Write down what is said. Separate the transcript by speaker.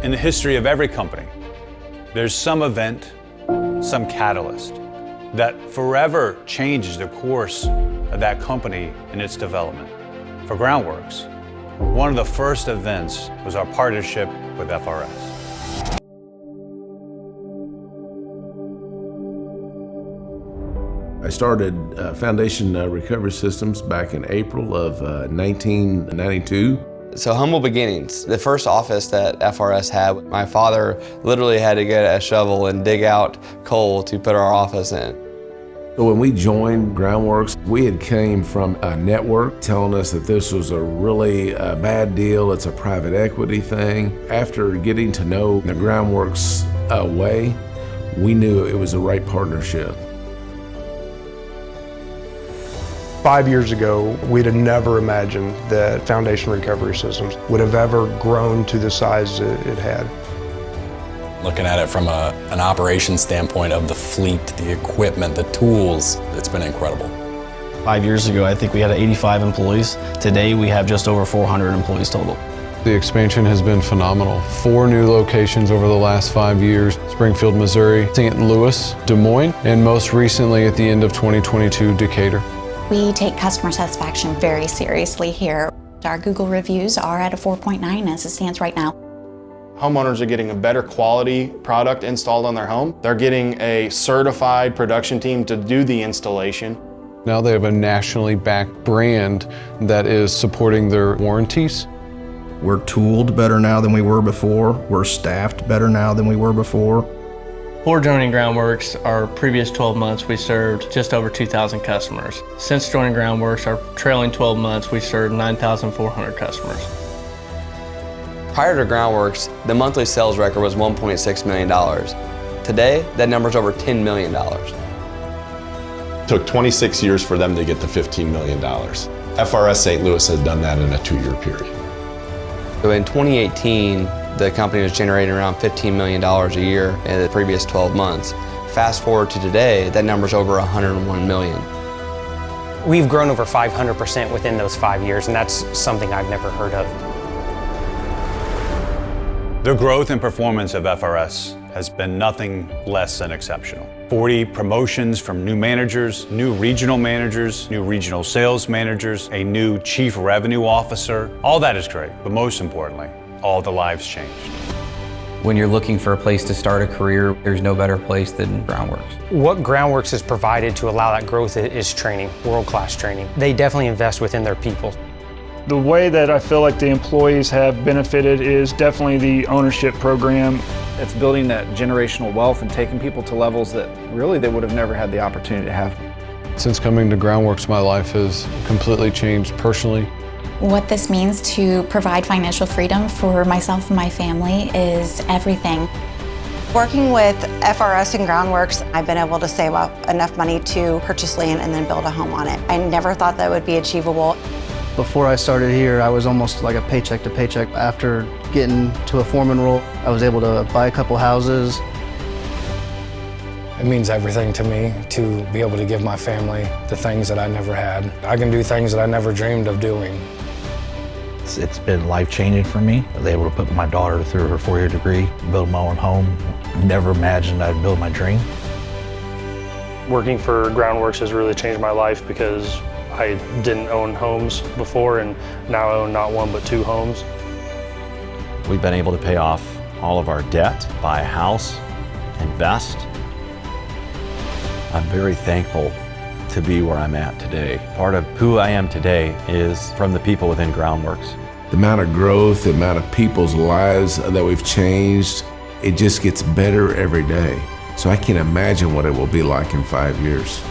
Speaker 1: In the history of every company, there's some event, some catalyst that forever changes the course of that company and its development. For Groundworks, one of the first events was our partnership with FRS.
Speaker 2: I started Foundation Recovery Systems back in April of 1992.
Speaker 3: So humble beginnings. The first office that FRS had, my father literally had to get a shovel and dig out coal to put our office in.
Speaker 2: So when we joined Groundworks, we had came from a network telling us that this was a really bad deal, it's a private equity thing. After getting to know the Groundworks way, we knew it was the right partnership.
Speaker 4: 5 years ago, we'd have never imagined that Foundation Recovery Systems would have ever grown to the size it had.
Speaker 5: Looking at it from an operations standpoint of the fleet, the equipment, the tools, it's been incredible.
Speaker 6: 5 years ago, I think we had 85 employees. Today, we have just over 400 employees total.
Speaker 7: The expansion has been phenomenal. 4 new locations over the last 5 years: Springfield, Missouri, St. Louis, Des Moines, and most recently at the end of 2022, Decatur.
Speaker 8: We take customer satisfaction very seriously here. Our Google reviews are at a 4.9 as it stands right now.
Speaker 9: Homeowners are getting a better quality product installed on their home. They're getting a certified production team to do the installation.
Speaker 7: Now they have a nationally backed brand that is supporting their warranties.
Speaker 10: We're tooled better now than we were before. We're staffed better now than we were before.
Speaker 11: Before joining Groundworks, our previous 12 months, we served just over 2,000 customers. Since joining Groundworks, our trailing 12 months, we served 9,400 customers.
Speaker 3: Prior to Groundworks, the monthly sales record was $1.6 million. Today, that number's over $10 million.
Speaker 12: It took 26 years for them to get to $15 million. FRS St. Louis has done that in a 2-year period.
Speaker 3: So in 2018, the company was generating around $15 million a year in the previous 12 months. Fast forward to today, that number's over $101 million.
Speaker 13: We've grown over 500% within those 5 years, and that's something I've never heard of.
Speaker 1: The growth and performance of FRS has been nothing less than exceptional. 40 promotions from new managers, new regional sales managers, a new chief revenue officer. All that is great, but most importantly, all the lives changed.
Speaker 14: When you're looking for a place to start a career, there's no better place than Groundworks.
Speaker 13: What Groundworks has provided to allow that growth is training, world-class training. They definitely invest within their people.
Speaker 15: The way that I feel like the employees have benefited is definitely the ownership program.
Speaker 16: It's building that generational wealth and taking people to levels that really they would have never had the opportunity to have.
Speaker 7: Since coming to Groundworks, my life has completely changed personally.
Speaker 8: What this means to provide financial freedom for myself and my family is everything.
Speaker 17: Working with FRS and Groundworks, I've been able to save up enough money to purchase land and then build a home on it. I never thought that would be achievable.
Speaker 18: Before I started here, I was almost like a paycheck to paycheck. After getting to a foreman role, I was able to buy a couple houses.
Speaker 19: It means everything to me to be able to give my family the things that I never had. I can do things that I never dreamed of doing.
Speaker 20: It's been life-changing for me. I was able to put my daughter through her 4-year degree, build my own home. Never imagined I'd build my dream.
Speaker 11: Working for Groundworks has really changed my life because I didn't own homes before, and now I own not 1 but 2 homes.
Speaker 3: We've been able to pay off all of our debt, buy a house, invest. I'm very thankful to be where I'm at today. Part of who I am today is from the people within Groundworks.
Speaker 2: The amount of growth, the amount of people's lives that we've changed, it just gets better every day. So I can't imagine what it will be like in 5 years.